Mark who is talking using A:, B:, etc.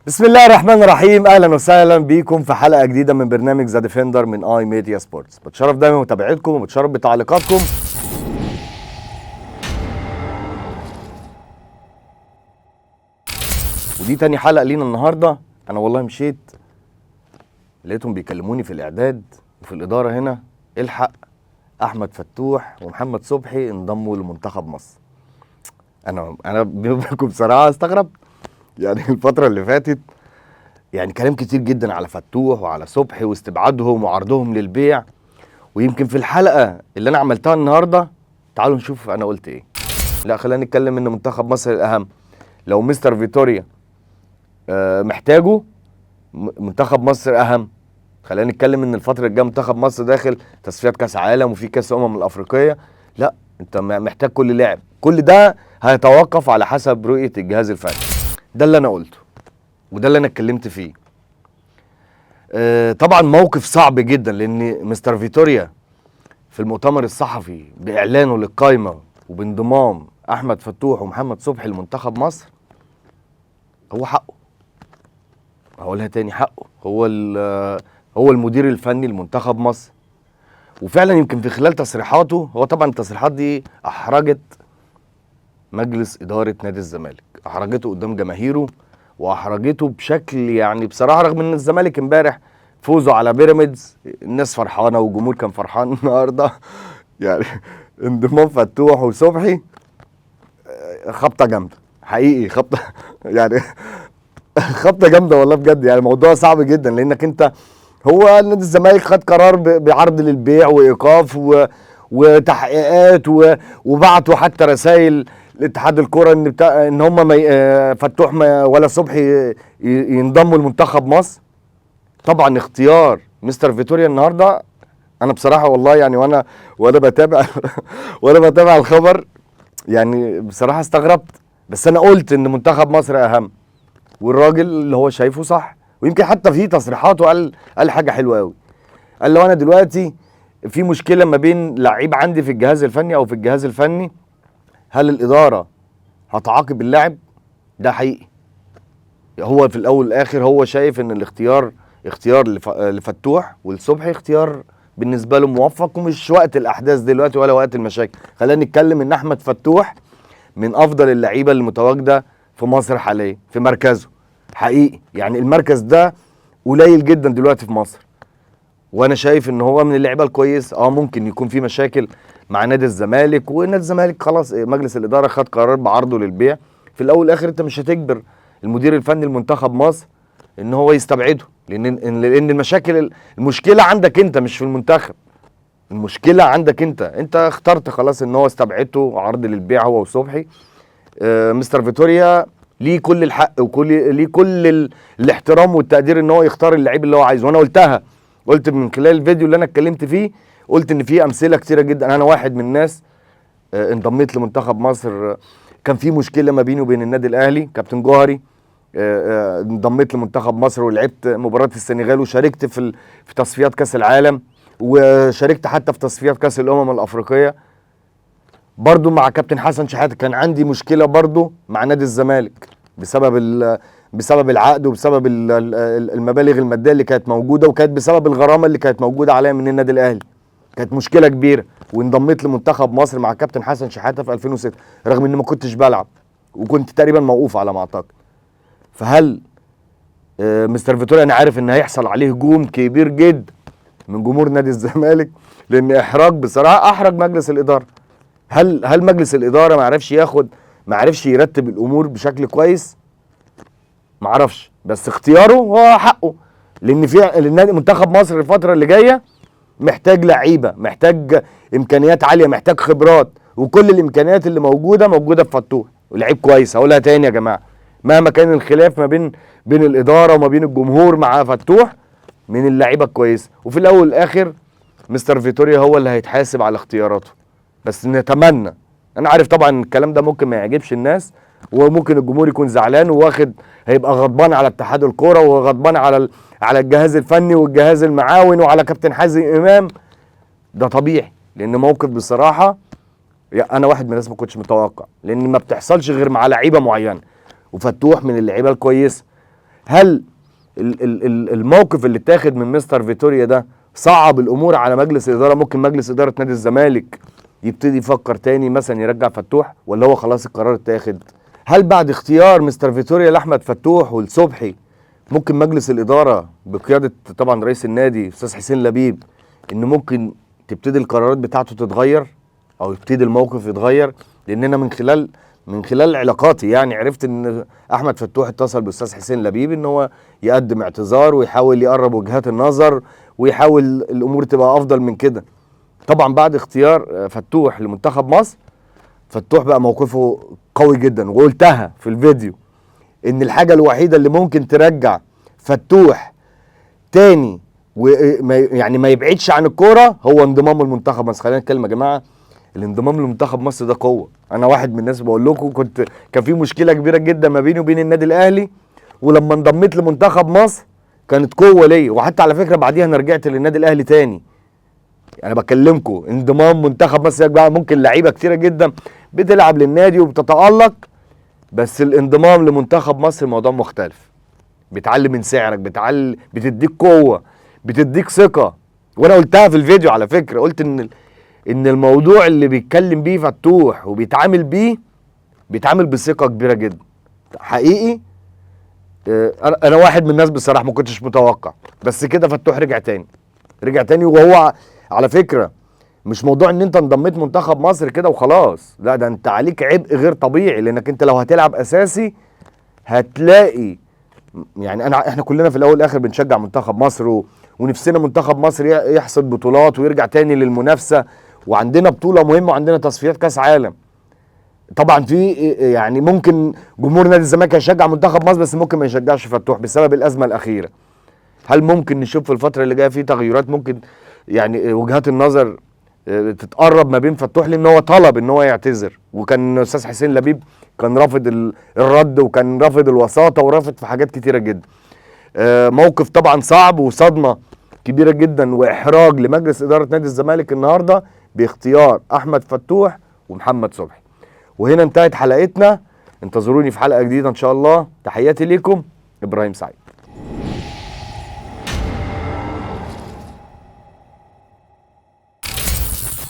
A: بسم الله الرحمن الرحيم. اهلا وسهلا بيكم في حلقه جديده من برنامج ذا ديفندر من اي ميديا سبورتس. بتشرف دايما بمتابعتكم وبتشرف بتعليقاتكم. ودي تاني حلقه لينا النهارده. انا والله مشيت لقيتهم بيكلموني في الاعداد وفي الاداره هنا، الحق احمد فتوح ومحمد صبحي انضموا لمنتخب مصر. انا بينكم بصراحه استغربت، يعني الفتره اللي فاتت يعني كلام كتير جدا على فتوح وعلى صبحي واستبعادهم وعرضهم للبيع، ويمكن في الحلقه اللي انا عملتها النهارده تعالوا نشوف انا قلت ايه. لا خلينا نتكلم ان منتخب مصر الاهم. لو مستر فيتوريا محتاجه، منتخب مصر اهم. خلينا نتكلم ان الفتره الجايه منتخب مصر داخل تصفيات كاس عالم وفي كاس الافريقيه. لا انت محتاج كل لاعب، كل ده هيتوقف على حسب رؤيه الجهاز الفني. ده اللي انا قلته وده اللي انا اتكلمت فيه. طبعا موقف صعب جدا، لان مستر فيتوريا في المؤتمر الصحفي باعلانه للقائمه وبانضمام احمد فتوح ومحمد صبحي لمنتخب مصر، هو حقه. هقولها تاني، حقه. هو المدير الفني لمنتخب مصر. وفعلا يمكن في خلال تصريحاته، هو طبعا التصريحات دي احرجت مجلس اداره نادي الزمالك، احرجته قدام جماهيره واحرجته بشكل يعني بصراحه. رغم ان الزمالك امبارح فوزوا على بيراميدز، الناس فرحانه والجمهور كان فرحان النهارده يعني انضمام فتوح وصبحي خبطه جامده حقيقي، خبطه يعني خبطه جامده والله بجد. يعني الموضوع صعب جدا، لانك انت هو نادي الزمالك خد قرار بعرض للبيع وايقاف وتحقيقات وبعتوا حتى رسائل لاتحاد الكره ان هم فتوح ولا صبحي ينضموا لمنتخب مصر. طبعا اختيار مستر فيتوريا النهارده، انا بصراحه والله يعني وانا بتابع وانا بتابع الخبر، يعني بصراحه استغربت. بس انا قلت ان منتخب مصر اهم، والراجل اللي هو شايفه صح. ويمكن حتى في تصريحاته قال حاجه حلوه قوي. قال لو انا دلوقتي في مشكله ما بين لعيب عندي في الجهاز الفني او في الجهاز الفني، هل الاداره هتعاقب اللاعب؟ ده حقيقي. هو في الاول والاخر هو شايف ان اختيار لفتوح والصبحي اختيار بالنسبه له موفق، ومش وقت الاحداث دلوقتي ولا وقت المشاكل. خلينا نتكلم ان احمد فتوح من افضل اللعيبه اللي متواجده في مصر حاليا في مركزه حقيقي. يعني المركز ده قليل جدا دلوقتي في مصر، وانا شايف ان هو من اللعيبه الكويس. ممكن يكون في مشاكل مع نادي الزمالك، ونادي الزمالك خلاص مجلس الاداره خد قرار بعرضه للبيع. في الاول والاخر انت مش هتجبر المدير الفني لمنتخب مصر ان هو يستبعده، لان المشكله عندك انت مش في المنتخب. المشكله عندك انت اخترت خلاص ان هو استبعدته عرض للبيع هو وصبحي. مستر فيتوريا ليه كل الحق ليه كل الاحترام والتقدير ان هو يختار اللعيب اللي هو عايزه. وانا قلت من خلال الفيديو اللي انا اتكلمت فيه، قلت ان في امثله كتيره جدا. انا واحد من الناس انضميت لمنتخب مصر، كان في مشكله ما بيني وبين النادي الاهلي، كابتن جوهري. انضميت لمنتخب مصر ولعبت مباراه السنغال، وشاركت في تصفيات كاس العالم، وشاركت حتى في تصفيات كاس الافريقيه برضو مع كابتن حسن شحاته. كان عندي مشكله برضو مع نادي الزمالك بسبب العقد وبسبب المبالغ الماديه اللي كانت موجوده، وكانت بسبب الغرامه اللي كانت موجوده عليا من النادي الاهلي. كانت مشكله كبيره، وانضميت لمنتخب مصر مع كابتن حسن شحاته في 2006 رغم اني ما كنتش بلعب، وكنت تقريبا موقوف على ما اعتقد. فهل مستر فيتوريا، انا عارف ان هيحصل عليه هجوم كبير جدا من جمهور نادي الزمالك، لان احراج بصراحه احرج مجلس الاداره. هل مجلس الاداره ما عرفش يرتب الامور بشكل كويس؟ ما عرفش، بس اختياره هو حقه. لان منتخب مصر الفتره اللي جايه محتاج لعيبه، محتاج امكانيات عاليه، محتاج خبرات، وكل الامكانيات اللي موجوده في فتوح، ولعيب كويس. هقولها تاني يا جماعه، مهما كان الخلاف ما بين الاداره وما بين الجمهور مع فتوح، من اللعيبه الكويسه. وفي الاول والاخر مستر فيتوريا هو اللي هيتحاسب على اختياراته. بس نتمنى، انا عارف طبعا الكلام ده ممكن ما يعجبش الناس، وممكن الجمهور يكون زعلان هيبقى غضبان على اتحاد الكوره، وغضبان على الجهاز الفني والجهاز المعاون وعلى كابتن حازم امام. ده طبيعي، لان موقف بصراحه انا واحد من الناس ما كنتش متوقع، لان ما بتحصلش غير مع لعيبه معينه، وفتوح من اللعيبه الكويسه. هل الموقف اللي اتاخد من مستر فيتوريا ده صعب الامور على مجلس الاداره؟ ممكن مجلس اداره نادي الزمالك يبتدي يفكر تاني مثلا يرجع فتوح، ولا هو خلاص القرار اتاخد؟ هل بعد اختيار مستر فيتوريا لاحمد فتوح والصبحي ممكن مجلس الاداره بقياده طبعا رئيس النادي استاذ حسين لبيب ان ممكن تبتدي القرارات بتاعته تتغير او يبتدي الموقف يتغير؟ لاننا من خلال علاقاتي يعني عرفت ان احمد فتوح اتصل باستاذ حسين لبيب ان هو يقدم اعتذار ويحاول يقرب وجهات النظر ويحاول الامور تبقى افضل من كده. طبعا بعد اختيار فتوح لمنتخب مصر، فتوح بقى موقفه قوي جدا، وقلتها في الفيديو ان الحاجه الوحيده اللي ممكن ترجع فتوح تاني يعني ما يبعدش عن الكوره هو انضمام المنتخب مصر. خلينا نتكلم يا جماعه، الانضمام لمنتخب مصر ده قوه. انا واحد من الناس بقول لكم كان في مشكله كبيره جدا ما بيني وبين النادي الاهلي، ولما انضميت لمنتخب مصر كانت قوه ليا، وحتى على فكره بعديها انا رجعت للنادي الاهلي تاني. انا بكلمكم انضمام منتخب مصر يا جماعه، ممكن لعيبه كتيره جدا بتلعب للنادي وبتتالق، بس الانضمام لمنتخب مصر موضوع مختلف. بتعلي من سعرك، بتديك قوه، بتديك ثقه. وانا قلتها في الفيديو على فكره، قلت ان الموضوع اللي بيتكلم بيه فتوح وبيتعامل بيه بيتعامل بثقه كبيره جدا حقيقي. انا واحد من الناس بصراحه ما كنتش متوقع، بس كده فتوح رجع تاني. وهو على فكره مش موضوع ان انت انضميت منتخب مصر كده وخلاص، لا ده انت عليك عبء غير طبيعي، لانك انت لو هتلعب اساسي هتلاقي يعني احنا كلنا في الاول والاخر بنشجع منتخب مصر ونفسنا منتخب مصر يحصد بطولات ويرجع تاني للمنافسه، وعندنا بطوله مهمه وعندنا تصفيات كاس عالم. طبعا في يعني ممكن جمهور نادي الزمالك يشجع منتخب مصر بس ممكن ما يشجعش فتوح بسبب الازمه الاخيره. هل ممكن نشوف في الفتره اللي جايه في تغيرات؟ ممكن يعني وجهات النظر تتقرب ما بين فتوح، لان هو طلب ان هو يعتذر، وكان استاذ حسين لبيب كان رافض الرد وكان رافض الوساطه ورافض في حاجات كتيره جدا. موقف طبعا صعب وصدمه كبيره جدا واحراج لمجلس اداره نادي الزمالك النهارده باختيار احمد فتوح ومحمد صبحي. وهنا انتهت حلقتنا، انتظروني في حلقه جديده ان شاء الله. تحياتي ليكم، ابراهيم سعيد.